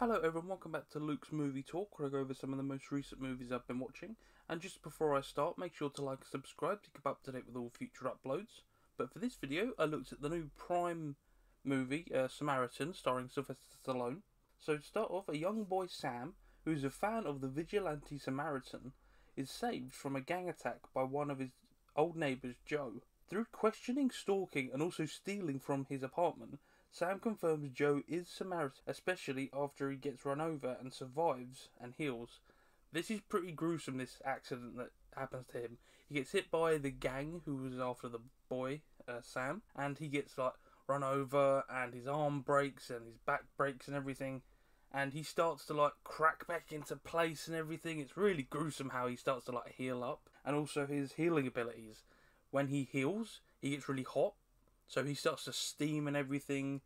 Hello everyone, welcome back to Luke's Movie Talk, where I go over some of the most recent movies I've been watching. And just before I start, make sure to like and subscribe to keep up to date with all future uploads. But for this video, I looked at the new Prime movie, Samaritan, starring Sylvester Stallone. So to start off, a young boy Sam, who's a fan of the vigilante Samaritan, is saved from a gang attack by one of his old neighbours, Joe. Through questioning, stalking, and also stealing from his apartment, Sam confirms Joe is Samaritan, especially after he gets run over and survives and heals. This is pretty gruesome, this accident that happens to him. He gets hit by the gang who was after the boy, Sam, and he gets run over and his arm breaks and his back breaks and everything. And he starts to crack back into place and everything. It's really gruesome how he starts to heal up. And also his healing abilities. When he heals, he gets really hot. So he starts to steam and everything,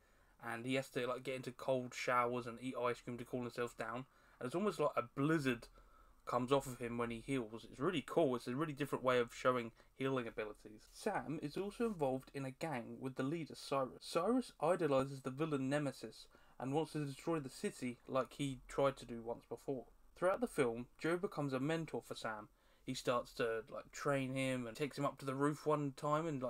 and he has to get into cold showers and eat ice cream to cool himself down. And it's almost like a blizzard comes off of him when he heals. It's really cool. It's a really different way of showing healing abilities. Sam is also involved in a gang with the leader, Cyrus. Cyrus idolizes the villain Nemesis and wants to destroy the city like he tried to do once before. Throughout the film, Joe becomes a mentor for Sam. He starts to train him and takes him up to the roof one time, and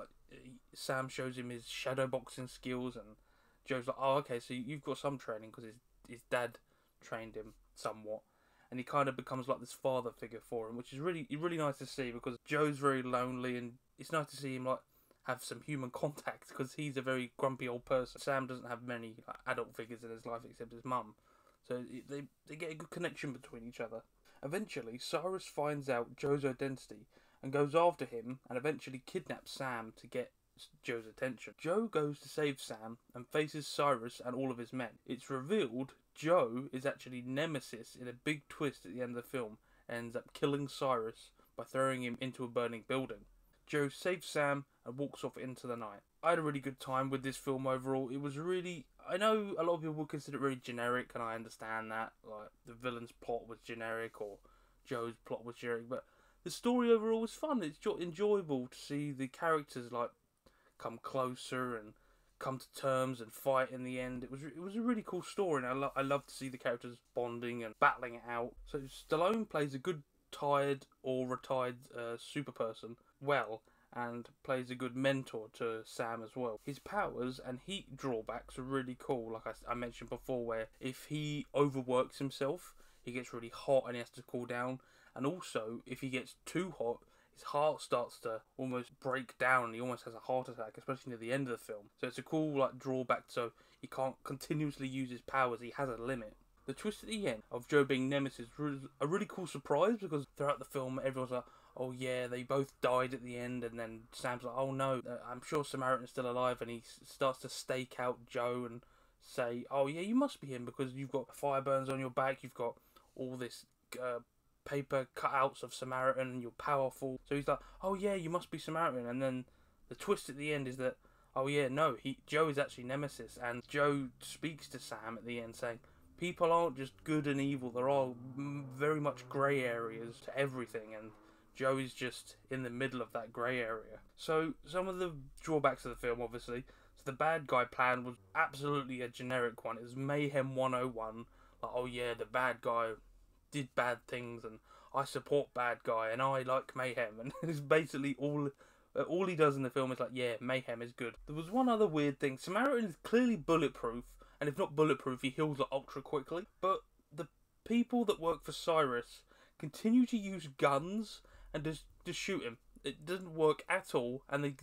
Sam shows him his shadow boxing skills, and Joe's like, oh, okay, so you've got some training, because his dad trained him somewhat, and he kind of becomes this father figure for him, which is really nice to see, because Joe's very lonely, and it's nice to see him have some human contact, because he's a very grumpy old person. Sam doesn't have many adult figures in his life except his mum, so they get a good connection between each other. Eventually, Cyrus finds out Joe's identity and goes after him and eventually kidnaps Sam to get Joe's attention. Joe goes to save Sam and faces Cyrus and all of his men. It's revealed Joe is actually Nemesis in a big twist at the end of the film and ends up killing Cyrus by throwing him into a burning building. Joe saves Sam and walks off into the night. I had a really good time with this film overall. It was I know a lot of people would consider it really generic, and I understand that. The villain's plot was generic, or Joe's plot was generic, but the story overall was fun. It's enjoyable to see the characters come closer and come to terms and fight in the end. It was a really cool story, and I love to see the characters bonding and battling it out. So Stallone plays a good tired or retired super person well, and plays a good mentor to Sam as well. His powers and heat drawbacks are really cool, like I mentioned before, where if he overworks himself, he gets really hot and he has to cool down. And also, if he gets too hot, his heart starts to almost break down and he almost has a heart attack, especially near the end of the film. So it's a cool drawback, so he can't continuously use his powers, he has a limit. The twist at the end of Joe being Nemesis was a really cool surprise, because throughout the film everyone's like, oh yeah, they both died at the end, and then Sam's like, oh no, I'm sure Samaritan's still alive, and he starts to stake out Joe and say, oh yeah, you must be him, because you've got fire burns on your back, you've got all this paper cutouts of Samaritan, and you're powerful. So he's like, oh yeah, you must be Samaritan, and then the twist at the end is that, oh yeah, no, Joe is actually Nemesis, and Joe speaks to Sam at the end saying, people aren't just good and evil, there are very much grey areas to everything, and Joe is just in the middle of that grey area. So some of the drawbacks of the film, obviously, so the bad guy plan was absolutely a generic one. It was Mayhem 101, oh yeah, the bad guy did bad things, and I support bad guy, and I like mayhem, and it's basically all he does in the film is yeah, mayhem is good. There was one other weird thing. Samaritan is clearly bulletproof, and if not bulletproof, he heals ultra quickly, but the people that work for Cyrus continue to use guns and just shoot him. It doesn't work at all, and they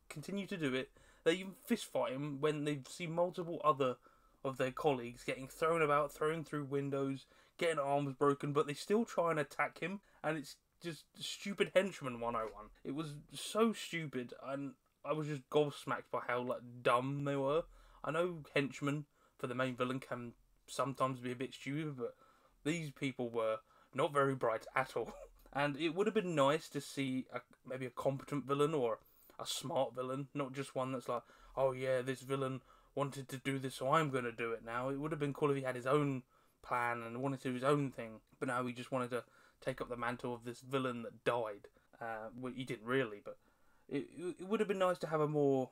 continue to do it. They even fist fight him when they see multiple other of their colleagues getting thrown about, thrown through windows, getting arms broken, but they still try and attack him, and it's just stupid henchman 101. It was so stupid, and I was just gobsmacked by how dumb they were. I know henchmen for the main villain can sometimes be a bit stupid, but these people were not very bright at all. And it would have been nice to see maybe a competent villain or a smart villain, not just one that's oh yeah, this villain wanted to do this, so I'm going to do it now. It would have been cool if he had his own plan and wanted to do his own thing, but now he just wanted to take up the mantle of this villain that died. Well, he didn't really, but it would have been nice to have a more,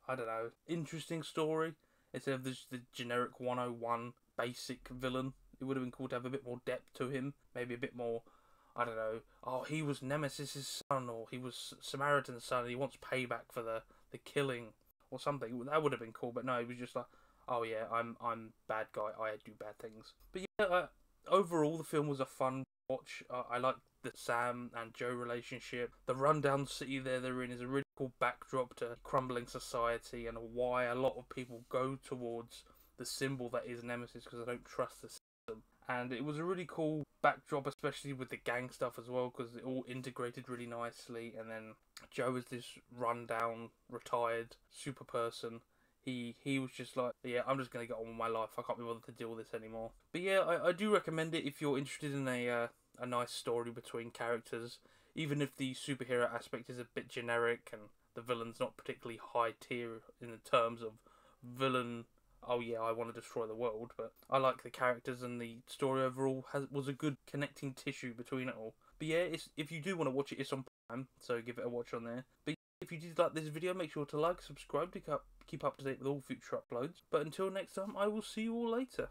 I don't know, interesting story instead of the generic 101 basic villain. It would have been cool to have a bit more depth to him, maybe a bit more, I don't know, oh, he was Nemesis' son, or he was Samaritan's son, and he wants payback for the killing, or something. That would have been cool, but no, it was just like, oh yeah, I'm bad guy, I do bad things. But yeah, overall, the film was a fun watch. I like the Sam and Joe relationship. The rundown city they're in is a really cool backdrop to crumbling society and why a lot of people go towards the symbol that is Nemesis, because they don't trust the system. And it was a really cool backdrop, especially with the gang stuff as well, because it all integrated really nicely. And then Joe is this rundown, retired super person. He was just like, yeah, I'm just going to get on with my life. I can't be bothered to deal with this anymore. But yeah, I do recommend it if you're interested in a nice story between characters, even if the superhero aspect is a bit generic and the villain's not particularly high tier in the terms of villain, oh yeah, I want to destroy the world. But I like the characters, and the story overall was a good connecting tissue between it all. But yeah, if you do want to watch it, it's on Prime, so give it a watch on there. But if you did like this video, make sure to like, subscribe to keep up to date with all future uploads. But until next time, I will see you all later.